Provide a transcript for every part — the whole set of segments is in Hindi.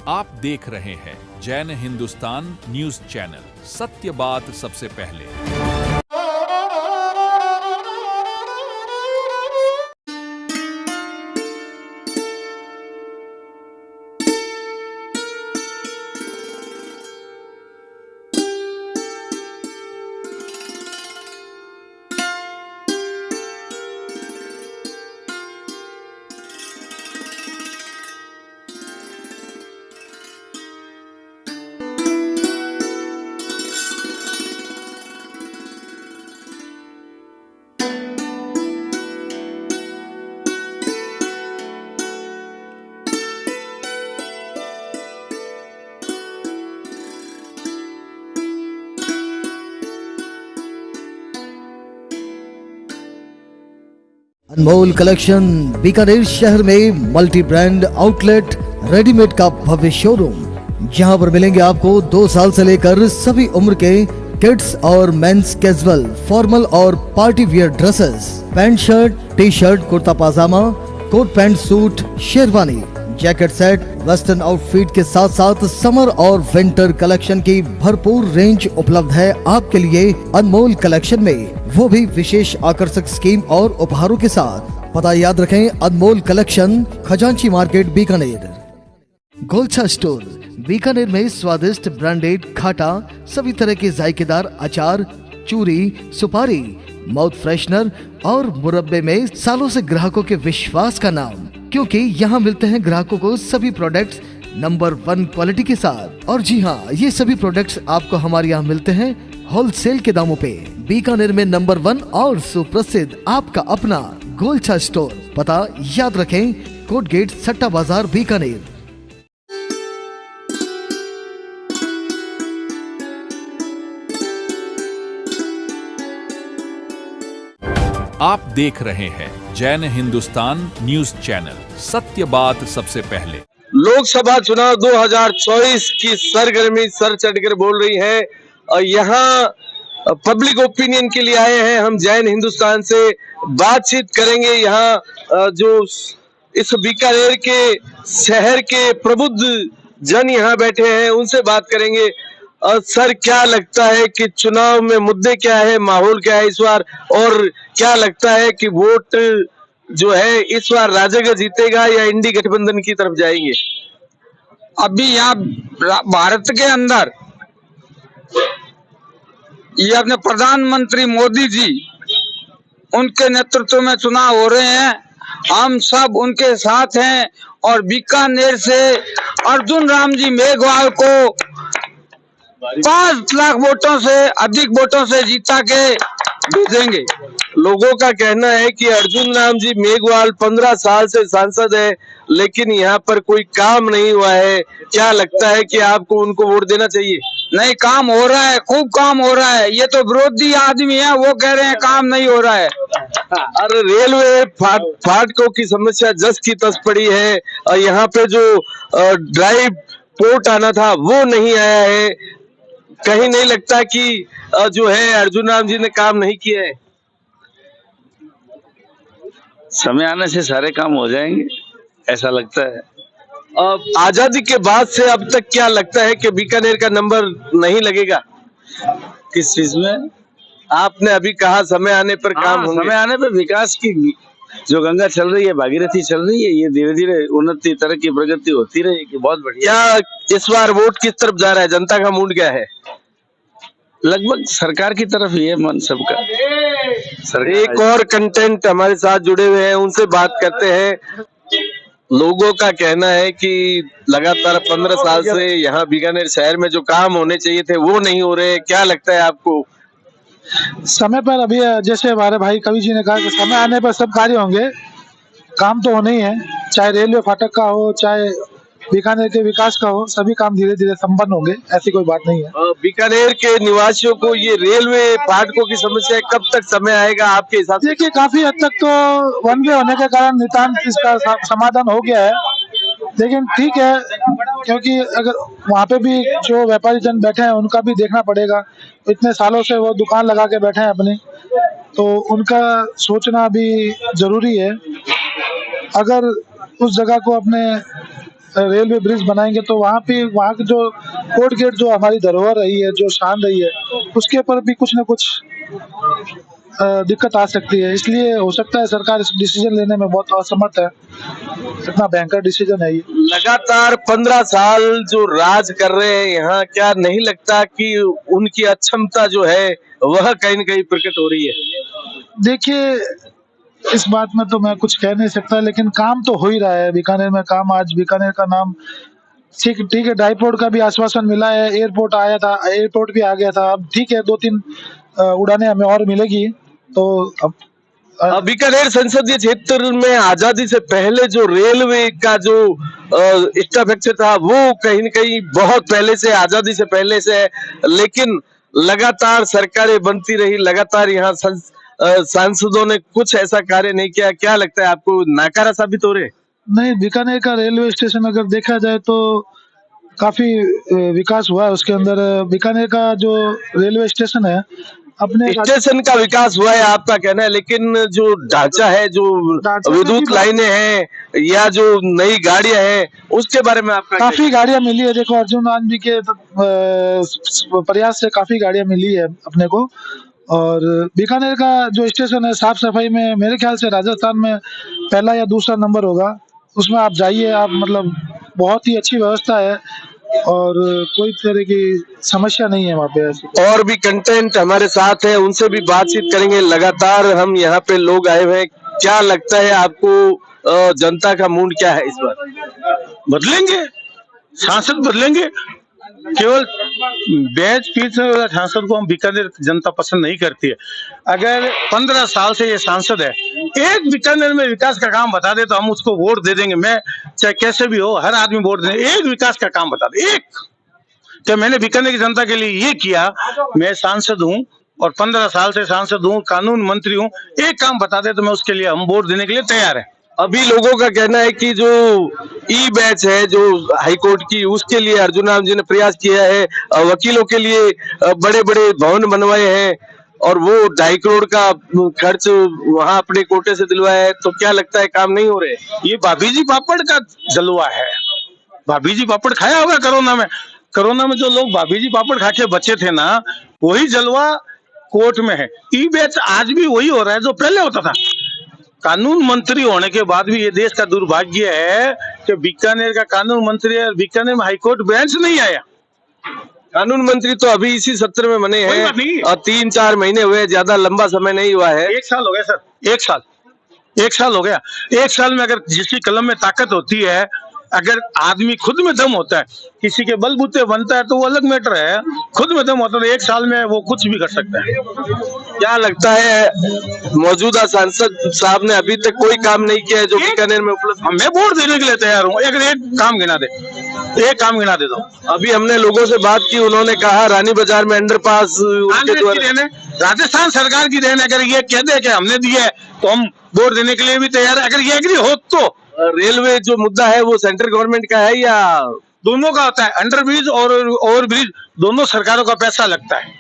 आप देख रहे हैं जैन हिंदुस्तान न्यूज चैनल, सत्य बात सबसे पहले। अनमोल कलेक्शन बीकानेर शहर में मल्टी ब्रांड आउटलेट रेडीमेड का भव्य शोरूम, जहां पर मिलेंगे आपको 2 साल से लेकर सभी उम्र के किड्स और मेंस कैजुअल, फॉर्मल और party wear dresses, pant shirt, T shirt, kurta pajama, coat pant suit, sherwani, jacket set, western outfit के साथ साथ समर और विंटर कलेक्शन की भरपूर रेंज उपलब्ध है आपके लिए अनमोल कलेक्शन में, वो भी विशेष आकर्षक स्कीम और उपहारों के साथ। पता याद रखें, अनमोल कलेक्शन, खजांची मार्केट, बीकानेर। गोलछा स्टोर बीकानेर में स्वादिष्ट ब्रांडेड खाटा, सभी तरह के जायकेदार अचार, चूरी, सुपारी, माउथ फ्रेशनर और मुरब्बे में सालों से ग्राहकों के विश्वास का नाम, क्योंकि यहाँ मिलते हैं ग्राहकों को सभी प्रोडक्ट्स नंबर 1 क्वालिटी के साथ। और जी हाँ, ये सभी प्रोडक्ट्स आपको हमारे यहाँ मिलते हैं होलसेल के दामों पे। बीकानेर में नंबर 1 और सुप्रसिद्ध आपका अपना गोलछा स्टोर। पता याद रखें, कोट गेट, सट्टा बाजार, बीकानेर। आप देख रहे हैं जैन हिंदुस्तान न्यूज चैनल, सत्य बात सबसे पहले। लोकसभा चुनाव 2024 की सरगर्मी सर चढ़कर बोल रही है और यहाँ पब्लिक ओपिनियन के लिए आए हैं। हम जैन हिंदुस्तान से बातचीत करेंगे। यहाँ जो इस बीकानेर के शहर के प्रबुद्ध जन यहाँ बैठे हैं, उनसे बात करेंगे। सर, क्या लगता है कि चुनाव में मुद्दे क्या है, माहौल क्या है इस बार, और क्या लगता है कि वोट जो है इस बार राजग जीतेगा या इंडी गठबंधन की तरफ जाएंगे? अभी यहाँ भारत के अंदर ये अपने प्रधानमंत्री मोदी जी, उनके नेतृत्व में चुनाव हो रहे हैं। हम सब उनके साथ हैं और बीकानेर से अर्जुन राम जी मेघवाल को 5 लाख वोटों से अधिक वोटों से जीता के भेजेंगे। लोगों का कहना है कि अर्जुन राम जी मेघवाल 15 साल से सांसद है, लेकिन यहाँ पर कोई काम नहीं हुआ है। क्या लगता है कि आपको उनको वोट देना चाहिए? नहीं, काम हो रहा है, खूब काम हो रहा है। ये तो विरोधी आदमी है, वो कह रहे हैं काम नहीं हो रहा है। अरे, रेलवे फाटकों की समस्या जस की तस पड़ी है और यहाँ पे जो ड्राइव पोर्ट आना था वो नहीं आया है। कहीं नहीं लगता कि जो है अर्जुन राम जी ने काम नहीं किया है? समय आने से सारे काम हो जाएंगे, ऐसा लगता है। आजादी के बाद से अब तक क्या लगता है कि बीकानेर का नंबर नहीं लगेगा? किस चीज में? आपने अभी कहा समय आने पर काम होंगे। समय आने पर विकास की जो गंगा चल रही है, भागीरथी चल रही है, ये धीरे धीरे उन्नति, तरक्की, प्रगति होती रहेगी। बहुत बढ़िया। क्या इस बार वोट किस तरफ जा रहा है? जनता का मूड क्या है? लगभग सरकार की तरफ ही है मन सबका। एक और कंटेंट हमारे साथ जुड़े हुए हैं, उनसे बात करते हैं। लोगों का कहना है कि लगातार 15 साल से यहाँ बीकानेर शहर में जो काम होने चाहिए थे वो नहीं हो रहे। क्या लगता है आपको? समय पर अभी जैसे हमारे भाई कवि जी ने कहा कि समय आने पर सब कार्य होंगे। काम तो होने ही है, चाहे रेलवे फाटक का हो, चाहे बीकानेर के विकास का हो, सभी काम धीरे धीरे संपन्न होंगे, ऐसी कोई बात नहीं है। बीकानेर के निवासियों को ये रेलवे फाटकों की समस्या कब तक समय आएगा आपके हिसाब से? देखिए, काफी हद तक तो वन वे होने के कारण नितांत इसका समाधान हो गया है, लेकिन ठीक है, क्योंकि अगर वहाँ पे भी जो व्यापारी जन बैठे हैं उनका भी देखना पड़ेगा। इतने सालों से वो दुकान लगा के बैठे हैं अपने, तो उनका सोचना भी जरूरी है। अगर उस जगह को अपने रेलवे ब्रिज बनाएंगे तो वहाँ की जो कोर्ट गेट जो हमारी धरोहर रही है, जो शान रही है, उसके ऊपर भी कुछ न कुछ दिक्कत आ सकती है। इसलिए हो सकता है सरकार इस डिसीजन लेने में बहुत असमर्थ है। इतना भयंकर डिसीजन है ये। लगातार 15 साल जो राज कर रहे हैं यहाँ, क्या नहीं लगता कि उनकी अक्षमता जो है वह कहीं न कहीं प्रकट हो रही है? देखिए, इस बात में तो मैं कुछ कह नहीं सकता, लेकिन काम तो हो ही रहा है बीकानेर में। काम आज बीकानेर का नाम ठीक है, डाईपोर्ट का भी आश्वासन मिला है, एयरपोर्ट आया था, एयरपोर्ट भी आ गया था। अब ठीक है, 2-3 उड़ानें हमें और मिलेगी। तो अब बीकानेर संसदीय क्षेत्र में आजादी से पहले जो रेलवे का जो इंफ्रास्ट्रक्चर था वो कहीं न कहीं बहुत पहले से, आजादी से पहले से है, लेकिन लगातार सरकारें बनती रही, लगातार यहाँ सांसदों ने कुछ ऐसा कार्य नहीं किया। क्या लगता है आपको, नाकारा साबित हो रहे? नहीं, बीकानेर का रेलवे स्टेशन अगर देखा जाए तो काफी विकास हुआ है उसके अंदर। बीकानेर का जो रेलवे स्टेशन है, अपने स्टेशन का विकास हुआ है आपका कहना है, लेकिन जो ढांचा है, जो विद्युत लाइनें हैं या जो नई गाड़ियां हैं, उसके बारे में आपका काफी गाड़ियां मिली है। देखो, अर्जुन आनंद जी के प्रयास से काफी गाड़ियां मिली है अपने को। और बीकानेर का जो स्टेशन है, साफ सफाई में मेरे ख्याल से राजस्थान में पहला या दूसरा नंबर होगा। उसमें आप जाइए, आप मतलब बहुत ही अच्छी व्यवस्था है और कोई तरह की समस्या नहीं है वहाँ पे ऐसी। और भी कंटेंट हमारे साथ है, उनसे भी बातचीत करेंगे। लगातार हम यहाँ पे लोग आए हुए हैं, क्या लगता है आपको, जनता का मूड क्या है इस बार? बदलेंगे, सांसद बदलेंगे। केवल बेंच पीछे वाला सांसद को हम बीकानेर जनता पसंद नहीं करती है। अगर 15 साल से ये सांसद है, एक बीकानेर में विकास का काम बता दे तो हम उसको वोट दे देंगे। मैं चाहे कैसे भी हो, हर आदमी वोट दे। एक विकास का काम बता दे, एक। क्या मैंने बीकानेर की जनता के लिए ये किया? मैं सांसद हूँ और 15 साल से सांसद हूँ, कानून मंत्री हूँ। एक काम बता दे तो मैं उसके लिए, हम वोट देने के लिए तैयार है। अभी लोगों का कहना है कि जो ई बैच है, जो हाईकोर्ट की, उसके लिए अर्जुन राम जी ने प्रयास किया है, वकीलों के लिए बड़े बड़े भवन बनवाए हैं और वो 2.5 करोड़ का खर्च वहां अपने कोटे से दिलवाया है। तो क्या लगता है काम नहीं हो रहे? ये भाभी जी पापड़ का जलवा है। भाभी जी पापड़ खाया होगा कोरोना में। कोरोना में जो लोग भाभी जी पापड़ खा के बचे थे ना, वही जलवा कोर्ट में है। ई बैच आज भी वही हो रहा है जो पहले होता था। कानून मंत्री होने के बाद भी ये देश का दुर्भाग्य है कि बीकानेर का कानून मंत्री है, बीकानेर में हाईकोर्ट बेंच नहीं आया। कानून मंत्री तो अभी इसी सत्र में बने हैं और 3-4 महीने हुए, ज्यादा लंबा समय नहीं हुआ है। 1 साल हो गया सर, 1 साल हो गया। 1 साल में अगर जिसकी कलम में ताकत होती है, अगर आदमी खुद में दम होता है, किसी के बलबूते बनता है तो वो अलग मैटर है। खुद में दम होता है तो 1 साल में वो कुछ भी कर सकता है। क्या लगता है मौजूदा सांसद साहब ने अभी तक कोई काम नहीं किया है जो बीकानेर में उपलब्ध? मैं वोट देने के लिए तैयार हूँ। अगर एक काम गिना दे, एक काम गिना दे दो। अभी हमने लोगों से बात की, उन्होंने कहा रानी बाजार में अंडरपास उनके द्वारा। राजस्थान सरकार की देन। अगर ये कह दे कि हमने दिया है तो हम वोट देने के लिए भी तैयार है, अगर ये एग्री हो तो। रेलवे जो मुद्दा है वो सेंट्रल गवर्नमेंट का है या दोनों का होता है? अंडर ब्रिज और ओवर ब्रिज दोनों सरकारों का पैसा लगता है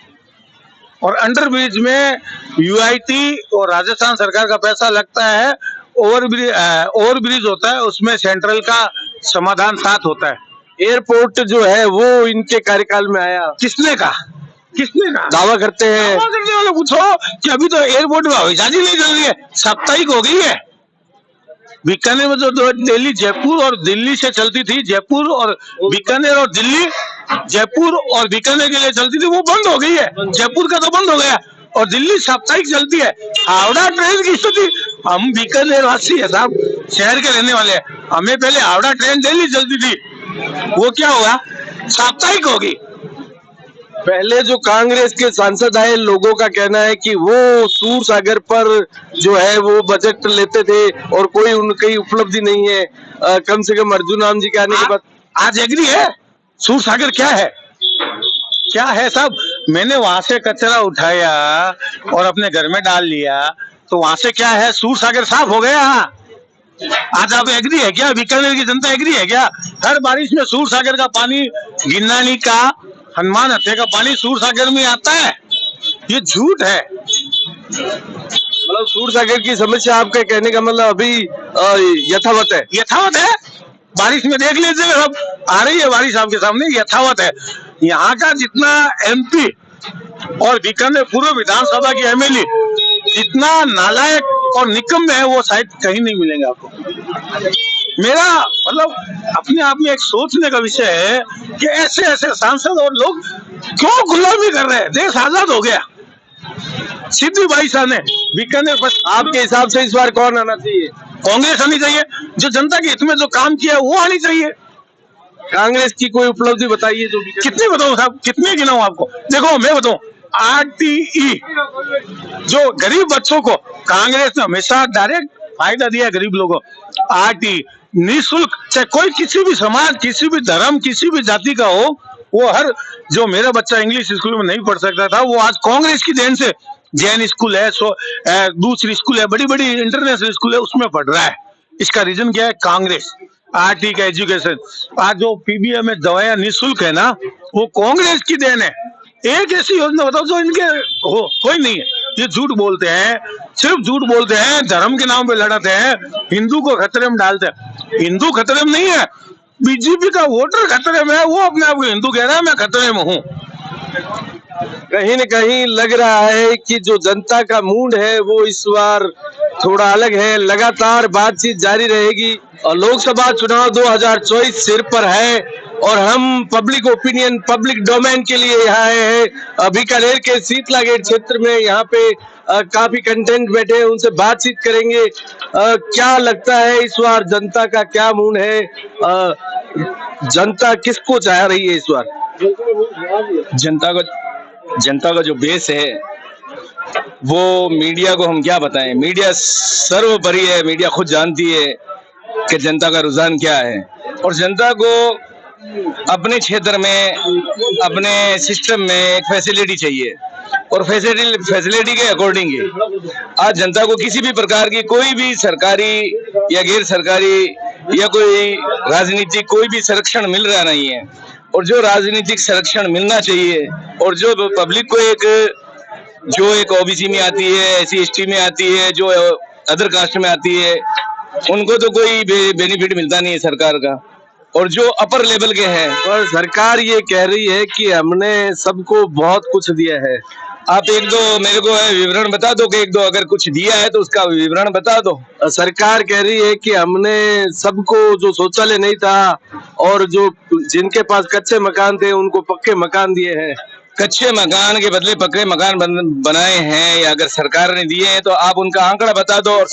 और अंडर ब्रिज में यूआईटी और राजस्थान सरकार का पैसा लगता है। ओवर ब्रिज होता है, उसमें सेंट्रल का समाधान साथ होता है। एयरपोर्ट जो है वो इनके कार्यकाल में आया, किसने कहा? दावा करते हैं। दावा करने वाले पूछो कि अभी तो एयरपोर्ट में हवाई जहाज नहीं चल रही है, साप्ताहिक हो गई है। बीकानेर में जो दिल्ली, जयपुर और दिल्ली से चलती थी, जयपुर और बीकानेर और दिल्ली, जयपुर और बीकानेर के लिए चलती थी, वो बंद हो गई है। जयपुर का तो बंद हो गया और दिल्ली साप्ताहिक चलती है। हावड़ा ट्रेन की स्थिति, हम बीकानेर वासी है साहब, शहर के रहने वाले हैं। हमें पहले हावड़ा ट्रेन दिल्ली चलती थी, वो क्या हुआ? साप्ताहिक होगी। पहले जो कांग्रेस के सांसद आए, लोगों का कहना है कि वो सूर सागर पर जो है वो बजट लेते थे और कोई उनकी उपलब्धि नहीं है। कम से कम अर्जुन राम जी के आने के बाद आज एग्री है? सूर सागर क्या है? क्या है साहब? मैंने वहां से कचरा उठाया और अपने घर में डाल लिया, तो वहां से क्या है? सूर सागर साफ हो गया। आज आप एग्री है क्या? बीकानेर की जनता एग्री है क्या? हर बारिश में सूर सागर का पानी, गिन्नानी का, हनुमान हत्या का पानी सूर सागर में आता है। ये झूठ है। मतलब सूर सागर की समस्या आपके कहने का मतलब अभी यथावत है? यथावत है। बारिश में देख लीजिएगा, सब आ रही है बारिश आपके सामने, यथावत है। यहाँ का जितना MP और बीकानेर पूर्व विधानसभा की MLA जितना नालायक और निकम्मे है वो शायद कहीं नहीं मिलेंगे आपको। मेरा मतलब अपने आप में एक सोचने का विषय है कि ऐसे ऐसे सांसद और लोग क्यों गुलामी कर रहे हैं। देश आजाद हो गया, सिद्धू भाई साहब ने बीकानेर पर। आपके हिसाब से इस बार कौन आना चाहिए? कांग्रेस आनी चाहिए, जो जनता के हित में जो काम किया वो आनी चाहिए। कांग्रेस की कोई उपलब्धि बताइए जो कितनी बताऊं साहब, कितने गिनाऊं आपको? देखो मैं बताऊं, RTE जो गरीब बच्चों को कांग्रेस ने हमेशा डायरेक्ट फायदा दिया गरीब लोगों को। RTE निःशुल्क, चाहे कोई किसी भी समाज, किसी भी धर्म, किसी भी जाति का हो, वो हर, जो मेरा बच्चा इंग्लिश स्कूल में नहीं पढ़ सकता था, वो आज कांग्रेस की देन से जैन स्कूल है, दूसरी स्कूल है, बड़ी बड़ी इंटरनेशनल स्कूल है, उसमें पढ़ रहा है। इसका रीजन क्या है? कांग्रेस। RTE का एजुकेशन, आज जो PBM में दवाइयां निःशुल्क है ना, वो कांग्रेस की देन है। एक ऐसी योजना बताओ जो इनके हो, कोई नहीं है। ये झूठ बोलते हैं, सिर्फ झूठ बोलते हैं, धर्म के नाम पे लड़ाते हैं, हिंदू को खतरे में डालते हैं। हिंदू खतरे में नहीं है, BJP का वोटर खतरे में है। वो अपने आप को हिंदू कह रहा है, मैं खतरे में हूँ। कहीं न कहीं लग रहा है कि जो जनता का मूड है वो इस बार थोड़ा अलग है। लगातार बातचीत जारी रहेगी और लोकसभा चुनाव 2024 सिर पर है और हम पब्लिक ओपिनियन, पब्लिक डोमेन के लिए यहाँ आए हैं। बीकानेर के शीतला गेट क्षेत्र में यहाँ पे काफी कंटेंट बैठे हैं, उनसे बातचीत करेंगे। क्या लगता है इस बार जनता का क्या मूड है? जनता किसको चाह रही है इस बार? जनता का जो बेस है वो, मीडिया को हम क्या बताएं, मीडिया सर्वोपरि है। मीडिया खुद जानती है कि जनता का रुझान क्या है और जनता को अपने क्षेत्र में, अपने सिस्टम में एक फैसिलिटी चाहिए और फैसिलिटी के अकॉर्डिंग ही आज जनता को किसी भी प्रकार की कोई भी सरकारी या गैर सरकारी या कोई राजनीतिक कोई भी संरक्षण मिल रहा नहीं है। और जो राजनीतिक संरक्षण मिलना चाहिए और जो पब्लिक को एक OBC में आती है, SC ST में आती है, जो अदर कास्ट में आती है, उनको तो कोई बेनिफिट मिलता नहीं है सरकार का। और जो अपर लेवल के हैं, और सरकार ये कह रही है कि हमने सबको बहुत कुछ दिया है। आप एक दो मेरे को विवरण बता दो कि एक दो अगर कुछ दिया है तो उसका विवरण बता दो। सरकार कह रही है कि हमने सबको, जो शौचालय नहीं था और जो जिनके पास कच्चे मकान थे उनको पक्के मकान दिए हैं। कच्चे मकान के बदले पक्के मकान बनाए हैं या अगर सरकार ने दिए हैं तो आप उनका आंकड़ा बता दो। और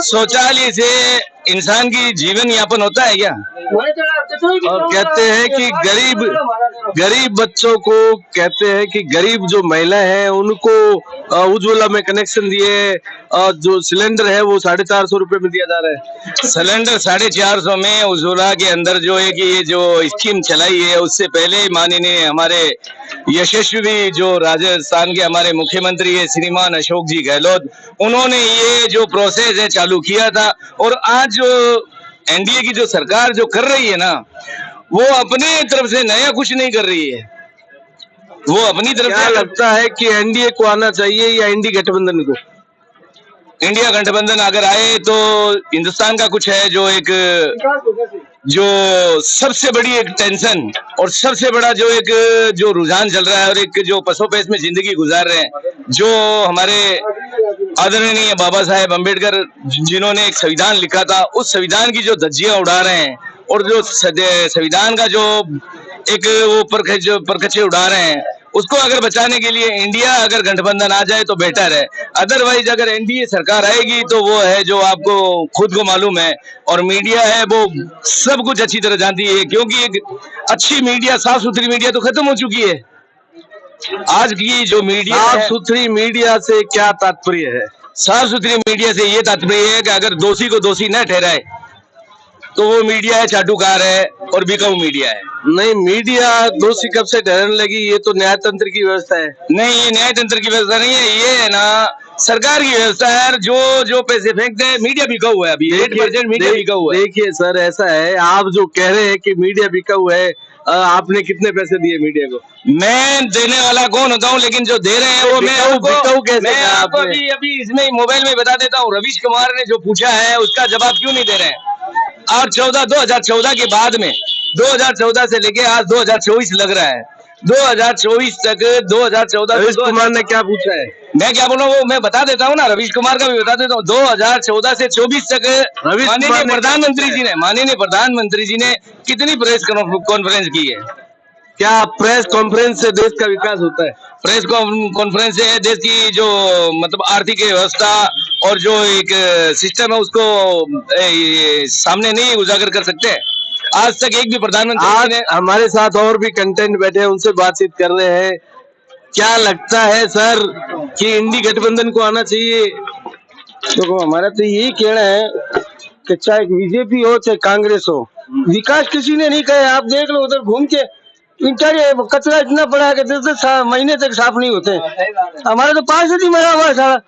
शौचालय से इंसान की जीवन यापन होता है क्या? और कहते हैं कि गरीब बच्चों को, कहते हैं कि गरीब जो महिला है उनको उज्ज्वला में कनेक्शन दिए और जो सिलेंडर है वो 450 रुपए में दिया जा रहा है। सिलेंडर 450 में उज्ज्वला के अंदर जो है कि ये जो स्कीम चलाई है, उससे पहले माननीय हमारे यशस्वी जो राजस्थान के हमारे मुख्यमंत्री है श्रीमान अशोक जी गहलोत, उन्होंने ये जो प्रोसेस है चालू किया था। और आज जो NDA की जो सरकार जो कर रही है ना, वो अपने तरफ से नया कुछ नहीं कर रही है। वो अपनी तरफ से लगता है कि NDA को आना चाहिए या इंडी गठबंधन को? इंडिया गठबंधन अगर आए तो हिंदुस्तान का कुछ है जो सबसे बड़ी एक टेंशन और सबसे बड़ा जो रुझान चल रहा है और एक जो पसोपेश में जिंदगी गुजार रहे हैं, जो हमारे आदरणीय बाबा साहेब अम्बेडकर जिन्होंने एक संविधान लिखा था, उस संविधान की जो धज्जियां उड़ा रहे हैं और जो संविधान का जो एक वो परखचे उड़ा रहे हैं, उसको अगर बचाने के लिए इंडिया अगर गठबंधन आ जाए तो बेटर है। अदरवाइज अगर NDA सरकार आएगी तो वो है जो आपको खुद को मालूम है और मीडिया है वो सब कुछ अच्छी तरह जानती है, क्योंकि एक अच्छी मीडिया, साफ सुथरी मीडिया तो खत्म हो चुकी है। आज की जो मीडिया, साफ सुथरी मीडिया से क्या तात्पर्य है? साफ सुथरी मीडिया से ये तात्पर्य है कि अगर दोषी को दोषी न ठहराए तो वो मीडिया है चाटुकार है और बिकाऊ मीडिया है। नहीं, मीडिया दोषी कब से ठहरने लगी? ये तो न्यायतंत्र की व्यवस्था है। नहीं, ये न्यायतंत्र की व्यवस्था नहीं है, ये है ना सरकार की व्यवस्था है। जो पैसे फेंकते हैं, मीडिया बिका हुआ है अभी 8% मीडिया बिका हुआ है। देखिए सर, ऐसा है, आप जो कह रहे हैं कि मीडिया बिका हुआ है, आपने कितने पैसे दिए मीडिया को? मैं देने वाला कौन होता हूँ, लेकिन जो दे रहे हैं वो मैं आपको अभी इसमें मोबाइल में बता देता हूँ। रवीश कुमार ने जो पूछा है उसका जवाब क्यों नहीं दे रहे हैं? और 2014 के बाद में 2014 से लेके आज 2024 लग रहा है, 2024 तक 2014 रवीश कुमार ने क्या पूछा है? मैं क्या बोल रहा हूँ वो मैं बता देता हूँ ना, रवीश कुमार का भी बता देता हूँ। 2014 से 24 तक माननीय प्रधानमंत्री जी ने कितनी प्रेस कॉन्फ्रेंस की है? क्या प्रेस कॉन्फ्रेंस से देश का विकास होता है? प्रेस कॉन्फ्रेंस से देश की जो मतलब आर्थिक व्यवस्था और जो एक सिस्टम है उसको सामने नहीं उजागर कर सकते। आज तक एक भी प्रधानमंत्री ने। हमारे साथ और भी कंटेंट बैठे हैं, उनसे बातचीत कर रहे हैं। क्या लगता है सर कि इंडी गठबंधन को आना चाहिए? देखो हमारा तो यही कहना है कि चाहे बीजेपी हो चाहे कांग्रेस हो, विकास किसी ने नहीं कहा। आप देख लो उधर घूम के कचरा इतना पड़ा है कि 10 महीने तक साफ नहीं होते। हमारा तो पार्षद ही मरा हुआ है सारा।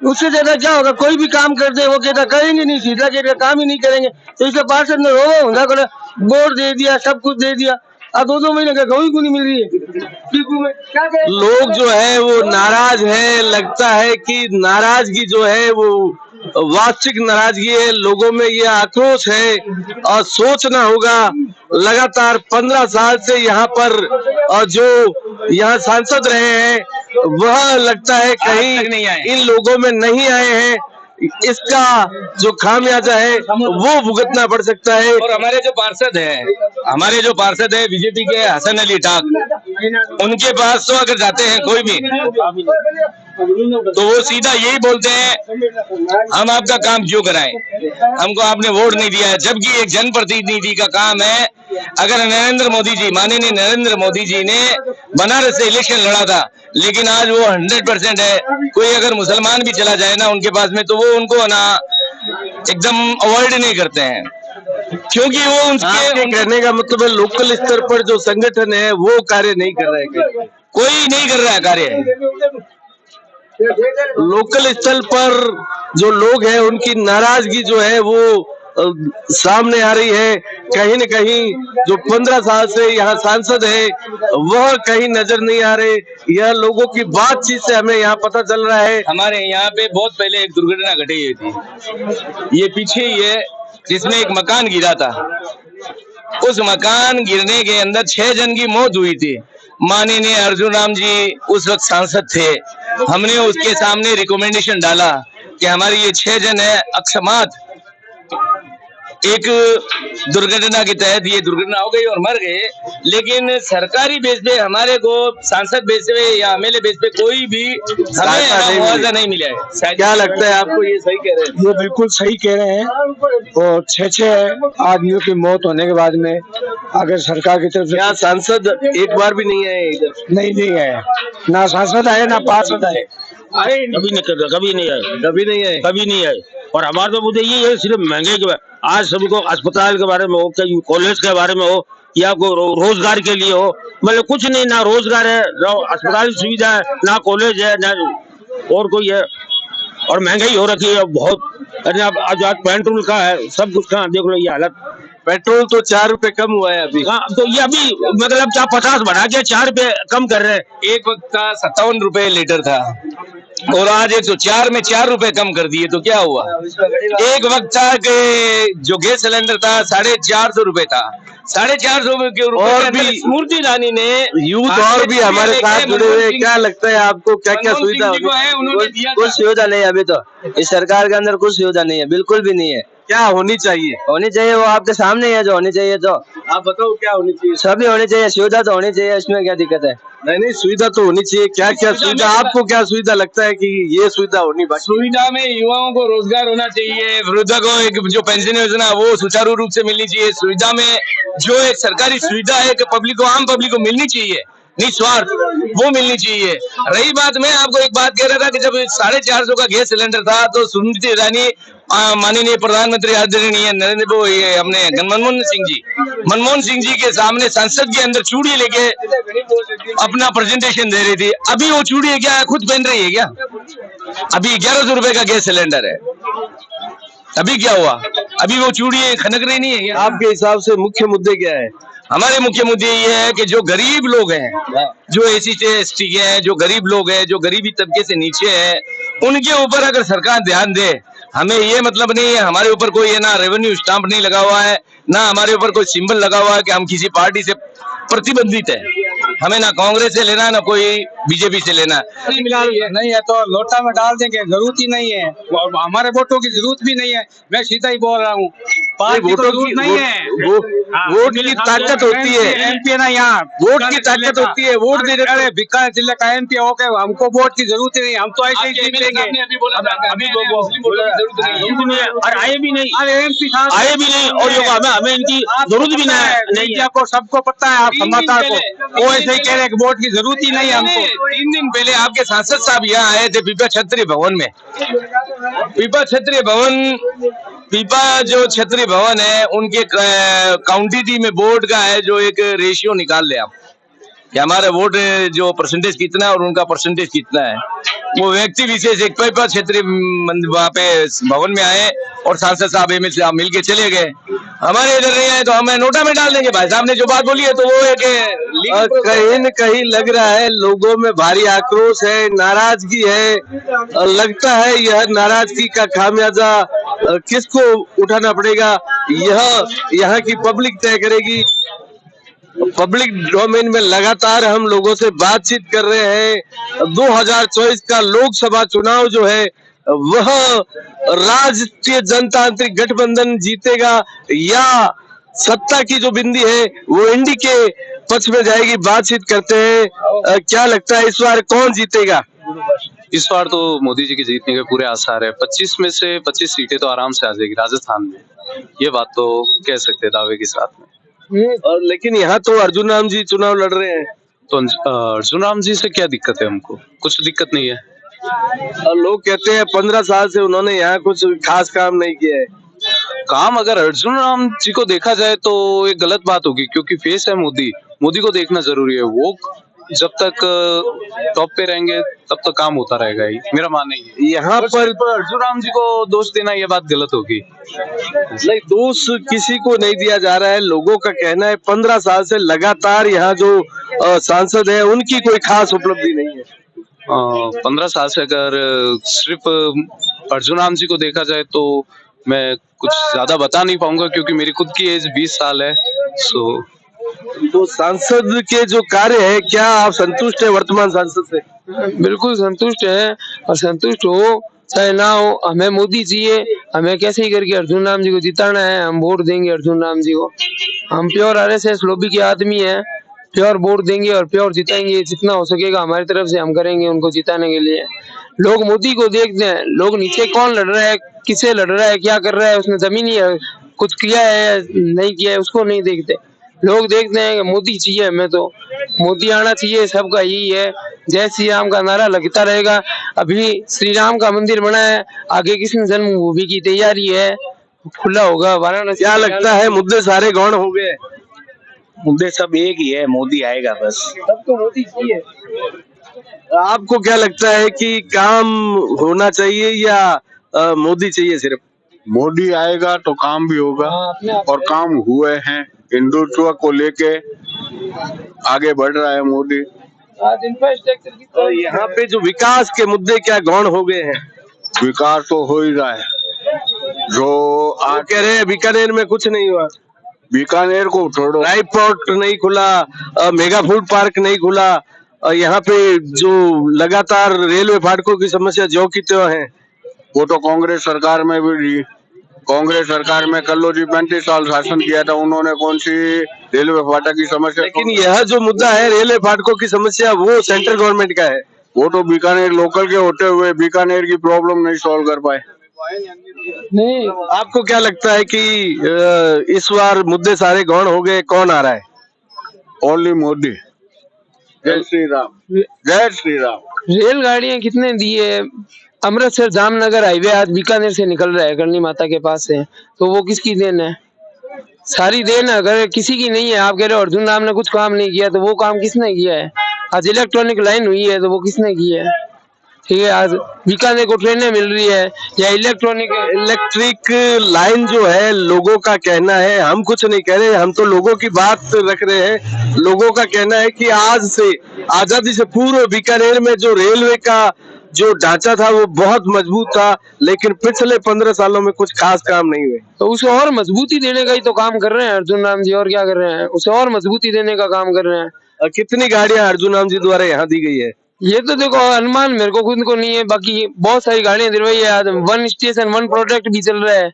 उससे ज्यादा क्या होगा? कोई भी काम कर दे वो कहता करेंगे नहीं, सीधा कहता काम ही नहीं करेंगे। तो इसलिए पार्षद ने रोवा बोर्ड दे दिया, सब कुछ दे दिया। अब 2 महीने का गहूं को नहीं मिल रही है। लोग जो है वो नाराज है। लगता है कि नाराजगी जो है वो वास्तविक नाराजगी है, लोगों में ये आक्रोश है। और सोचना होगा लगातार 15 साल से यहाँ पर और जो यहाँ सांसद रहे हैं वह लगता है कहीं इन लोगों में नहीं आए हैं। इसका जो खामियाजा है वो भुगतना पड़ सकता है। और हमारे जो पार्षद है बीजेपी के हसन अली टाक, उनके पास तो अगर जाते हैं कोई भी तो वो सीधा यही बोलते हैं हम आपका काम क्यों कराएं, हमको आपने वोट नहीं दिया है। जबकि एक जनप्रतिनिधि का काम है। अगर माननीय नरेंद्र मोदी जी ने बनारस से इलेक्शन लड़ा था, लेकिन आज वो 100% है। कोई अगर मुसलमान भी चला जाए ना उनके पास में तो वो उनको ना एकदम अवॉइड नहीं करते हैं, क्योंकि वो उनके कहने का मतलब है लोकल स्तर पर जो संगठन है वो कार्य नहीं कर रहा है। कोई नहीं कर रहा है कार्य। लोकल स्तर पर जो लोग हैं उनकी नाराजगी जो है वो सामने आ रही है। कहीं न कहीं जो 15 साल से यहाँ सांसद है वह कहीं नजर नहीं आ रहे। यह लोगों की बातचीत से हमें यहाँ पता चल रहा है। हमारे यहाँ पे बहुत पहले एक दुर्घटना घटी हुई थी, ये पीछे ही है, जिसमें एक मकान गिरा था। उस मकान गिरने के अंदर 6 जन की मौत हुई थी। माननीय अर्जुन राम जी उस वक्त सांसद थे। हमने उसके सामने रिकमेंडेशन डाला कि हमारी ये 6 जन है अक्षमात एक दुर्घटना के तहत ये दुर्घटना हो गई और मर गए, लेकिन सरकारी बेस पे हमारे को सांसद बेस पे या एमएलए बेस पे कोई भी हमें मुआवजा नहीं मिला है। क्या लगता है आपको? ये सही कह रहे हैं? ये बिल्कुल सही कह रहे हैं। और 6 आदमियों की मौत होने के बाद में अगर सरकार की तरफ से क्या सांसद एक बार भी नहीं आए इधर? नहीं आए, ना सांसद आए ना पार्षद आए। कभी नहीं आए। और हमारा तो मुद्दा ये है सिर्फ महंगे के। आज सभी को अस्पताल के बारे में हो, कॉलेज के बारे में हो या कोई रोजगार के लिए हो, मतलब कुछ नहीं, ना रोजगार है, ना अस्पताल की सुविधा है, ना कॉलेज है, ना और कोई है। और महंगाई हो रखी है बहुत। आज पेट्रोल का है, सब कुछ का देख लो ये हालत। पेट्रोल तो 4 रुपए कम हुआ है अभी। तो ये अभी मतलब 50 बढ़ा के 4 रुपए कम कर रहे हैं। एक वक्त का 57 रुपए लीटर था और आज 104 में 4 रुपए कम कर दिए, तो क्या हुआ? एक वक्त था कि जो गैस सिलेंडर था 450 रुपए था, 450 रुपए के और भी स्मृति ईरानी ने यूथ और भी हमारे साथ जुड़े हुए। क्या लगता है आपको क्या सुविधा कुछ सुविधा नहीं है अभी तो इस सरकार के अंदर, कुछ सुविधा नहीं है, बिल्कुल भी नहीं है। क्या होनी चाहिए? वो आपके सामने है जो होनी चाहिए। तो आप बताओ क्या होनी चाहिए? सभी होनी चाहिए, सुविधा तो होनी चाहिए, इसमें क्या दिक्कत है? नहीं सुविधा तो होनी चाहिए। क्या सुविधा आपको क्या सुविधा लगता है कि ये सुविधा होनी? सुविधा में युवाओं को रोजगार होना चाहिए, वृद्धा को एक जो पेंशन योजना वो सुचारू रूप से मिलनी चाहिए। सुविधा में जो एक सरकारी सुविधा है पब्लिक को, आम पब्लिक को मिलनी चाहिए निस्वार्थ, वो मिलनी चाहिए। रही बात, मैं आपको एक बात कह रहा था कि जब 450 का गैस सिलेंडर था तो स्मृति ईरानी माननीय प्रधानमंत्री आदरणीय मनमोहन सिंह जी के सामने संसद के अंदर चूड़ी लेके अपना प्रेजेंटेशन दे रही थी। अभी वो चूड़ी क्या खुद पहन रही है क्या? अभी 1100 रुपए का गैस सिलेंडर है, अभी क्या हुआ? अभी वो चूड़ी खनक रही नहीं है क्या? आपके हिसाब से मुख्य मुद्दे क्या है? हमारे मुख्य मुद्दे ये है कि जो गरीब लोग हैं, जो एसी एसटी के हैं, जो गरीब लोग हैं, जो गरीबी तबके से नीचे हैं, उनके ऊपर अगर सरकार ध्यान दे। हमें ये मतलब नहीं है, हमारे ऊपर कोई है ना रेवेन्यू स्टाम्प नहीं लगा हुआ है, ना हमारे ऊपर कोई सिंबल लगा हुआ है कि हम किसी पार्टी से प्रतिबंधित है। हमें ना कांग्रेस से लेना है ना कोई बीजेपी से लेना है। नहीं है तो लोटा में डाल देंगे, जरूरत ही नहीं है, हमारे वोटों की जरूरत भी नहीं है। मैं सीधा ही बोल रहा हूँ, वोटों की नहीं है, वोट की ताकत होती है, एमपी ना यहाँ वोट की ताकत होती है, वोट दे देते हैं। बीकानेर जिले का एमपी हो गए, हमको वोट की जरूरत ही नहीं, हम तो ऐसे ही जीत लेंगे। आए भी नहीं, अरे एमपी आए भी नहीं, और हमें इनकी जरूरत भी नहीं है। को सबको पता है, आप समाचार को वो ऐसे ही कह रहे हैं कि वोट की जरूरत ही नहीं है हमको। 3 दिन पहले आपके सांसद साहब यहाँ आए थे पीपा क्षत्रिय भवन में। पीपा क्षत्रिय भवन, पीपा जो क्षत्रिय भवन है उनके काउंटिटी में बोर्ड का है जो एक रेशियो निकाल ले आप कि हमारा वोट जो परसेंटेज कितना है और उनका परसेंटेज कितना है। वो व्यक्ति विशेष एक पीपा क्षेत्रीय वहाँ पे भवन में आए और सांसद साहब एमएलए साहब मिलके चले गए। हमारे इधर नहीं आए तो हमें नोटा में डाल देंगे। भाई साहब ने जो बात बोली है तो वो है कि कहीं न कहीं लग रहा है लोगों में भारी आक्रोश है, नाराजगी है। लगता है यह नाराजगी का खामियाजा किसको उठाना पड़ेगा, यह यहाँ की पब्लिक तय करेगी। पब्लिक डोमेन में लगातार हम लोगों से बातचीत कर रहे हैं। 2024 का लोकसभा चुनाव जो है वह राष्ट्रीय जनतांत्रिक गठबंधन जीतेगा या सत्ता की जो बिंदी है वो इंडी के पक्ष में जाएगी। बातचीत करते हैं, क्या लगता है इस बार कौन जीतेगा? इस बार तो मोदी जी के जीतने के पूरे आसार है। 25 में से 25 सीटें तो आराम से आ जाएगी राजस्थान में, ये बात तो कह सकते हैं दावे के साथ में। और लेकिन यहाँ तो अर्जुन राम जी चुनाव लड़ रहे हैं, तो अर्जुन राम जी से क्या दिक्कत है? हमको कुछ दिक्कत नहीं है। और लोग कहते हैं 15 साल से उन्होंने यहाँ कुछ खास काम नहीं किया है। काम अगर अर्जुन राम जी को देखा जाए तो एक गलत बात होगी, क्योंकि फेस है मोदी, मोदी को देखना जरूरी है। वो जब तक टॉप पे रहेंगे तब तक काम होता रहेगा ही, मेरा मानना है। यहाँ पर अर्जुन राम जी को दोष देना ये बात गलत होगी। नहीं, दोष किसी को नहीं दिया जा रहा है। लोगों का कहना है 15 साल से लगातार यहाँ जो सांसद है उनकी कोई खास उपलब्धि नहीं है। 15 साल से अगर सिर्फ अर्जुन राम जी को देखा जाए तो मैं कुछ ज्यादा बता नहीं पाऊंगा, क्योंकि मेरी खुद की एज 20 साल है। तो सांसद के जो कार्य है, क्या आप संतुष्ट है वर्तमान सांसद से? बिल्कुल संतुष्ट है, और संतुष्ट हो चाहे ना हो, हमें मोदी चाहिए। हमें कैसे ही करके अर्जुन राम जी को जिताना है, हम वोट देंगे अर्जुन राम जी को। हम प्योर आरएसएस लॉबी के आदमी हैं, प्योर वोट देंगे और प्योर जिताएंगे। जितना हो सकेगा हमारी तरफ से हम करेंगे उनको जिताने के लिए। लोग मोदी को देखते हैं, लोग नीचे कौन लड़ रहा है, किसे लड़ रहा है, क्या कर रहा है, उसने जमीनी कुछ किया है नहीं किया है उसको नहीं देखते। लोग देखते हैं कि मोदी चाहिए, हमें तो मोदी आना चाहिए। सबका यही है, जय श्री राम का नारा लगता रहेगा। अभी श्री राम का मंदिर बना है, आगे कृष्ण जन्मभूमि की तैयारी है, खुला होगा वाराणसी। क्या लगता है मुद्दे सारे गौण हो गए? मुद्दे सब एक ही है, मोदी आएगा बस। सबको मोदी चाहिए। आपको क्या लगता है कि काम होना चाहिए या मोदी चाहिए सिर्फ? मोदी आएगा तो काम भी होगा, और काम हुए हैं। हिंदुत्व को लेके आगे बढ़ रहा है मोदी। और यहाँ पे जो विकास के मुद्दे क्या गौण हो गए हैं? विकास तो हो ही रहा है। जो आप कह रहे हैं बीकानेर में कुछ नहीं हुआ, बीकानेर को छोड़ो, राइट पोर्ट नहीं खुला, मेगा फूड पार्क नहीं खुला, यहाँ पे जो लगातार रेलवे फाटकों की समस्या जो की त्यों है, वो तो कांग्रेस सरकार में भी रही। कांग्रेस सरकार में कल्लो जी 35 साल शासन किया था, उन्होंने कौन सी रेलवे फाटक की समस्या? लेकिन यह जो मुद्दा है रेलवे फाटकों की समस्या, वो सेंट्रल गवर्नमेंट का है। वो तो बीकानेर लोकल के होते हुए बीकानेर की प्रॉब्लम नहीं सॉल्व कर पाए। नहीं, आपको क्या लगता है कि इस बार मुद्दे सारे गौण हो गए, कौन आ रहा है? ओनली मोदी। जय श्री राम, जय श्री राम। रेलगाड़ियां कितने दिए? अमृतसर जामनगर हाईवे आज बीकानेर से निकल रहा है करनी माता के पास से, तो वो किसकी देन है? सारी देन अगर किसी की नहीं है। आप कह रहे हो अर्जुन राम ने कुछ काम नहीं किया, तो वो काम किसने किया है? आज इलेक्ट्रॉनिक लाइन हुई है तो वो किसने की है? ठीक है, आज बीकानेर को ट्रेनें मिल रही है या इलेक्ट्रिक लाइन जो है, लोगों का कहना है, हम कुछ नहीं कह रहे, हम तो लोगों की बात रख रहे हैं। लोगों का कहना है कि आज से आजादी से पूर्व बीकानेर में जो रेलवे का जो ढांचा था वो बहुत मजबूत था, लेकिन पिछले 15 सालों में कुछ खास काम नहीं हुए। तो उसे और मजबूती देने का ही तो काम कर रहे हैं अर्जुन राम जी, और क्या कर रहे हैं, उसे और मजबूती देने का काम कर रहे हैं। कितनी गाड़ियां अर्जुन राम जी द्वारा यहाँ दी गई है? ये तो देखो अनुमान मेरे को खुद को नहीं है, बाकी बहुत सारी गाड़ियां दिलवाई है। आज 1 स्टेशन 1 प्रोडक्ट भी चल रहा है,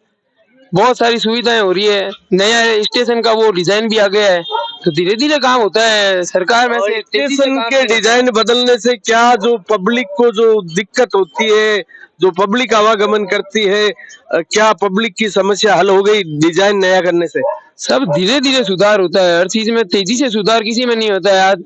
बहुत सारी सुविधाएं हो रही है, नया स्टेशन का वो डिजाइन भी आ गया है। तो धीरे धीरे काम होता है सरकार में से। स्टेशन के डिजाइन बदलने से क्या जो पब्लिक को जो दिक्कत होती है, जो पब्लिक आवागमन करती है, क्या पब्लिक की समस्या हल हो गई डिजाइन नया करने से? सब धीरे धीरे सुधार होता है, हर चीज में तेजी से सुधार किसी में नहीं होता है। आज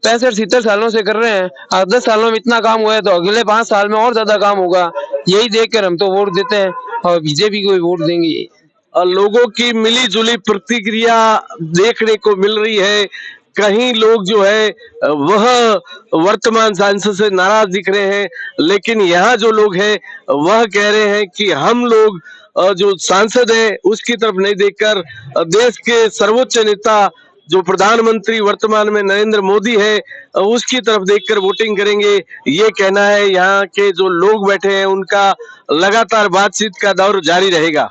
65-70 सालों से कर रहे हैं, आज 10 सालों में इतना काम हुआ है तो अगले 5 साल में और ज्यादा काम होगा। यही देखकर हम तो वोट देते हैं और बीजेपी को वोट देंगे। और लोगों की मिली जुली प्रतिक्रिया देखने को मिल रही है। कहीं लोग जो है वह वर्तमान सांसद से नाराज दिख रहे हैं, लेकिन यहाँ जो लोग हैं वह कह रहे हैं कि हम लोग जो सांसद है उसकी तरफ नहीं देखकर देश के सर्वोच्च नेता जो प्रधानमंत्री वर्तमान में नरेंद्र मोदी है उसकी तरफ देखकर वोटिंग करेंगे। ये कहना है यहाँ के जो लोग बैठे हैं उनका। लगातार बातचीत का दौर जारी रहेगा।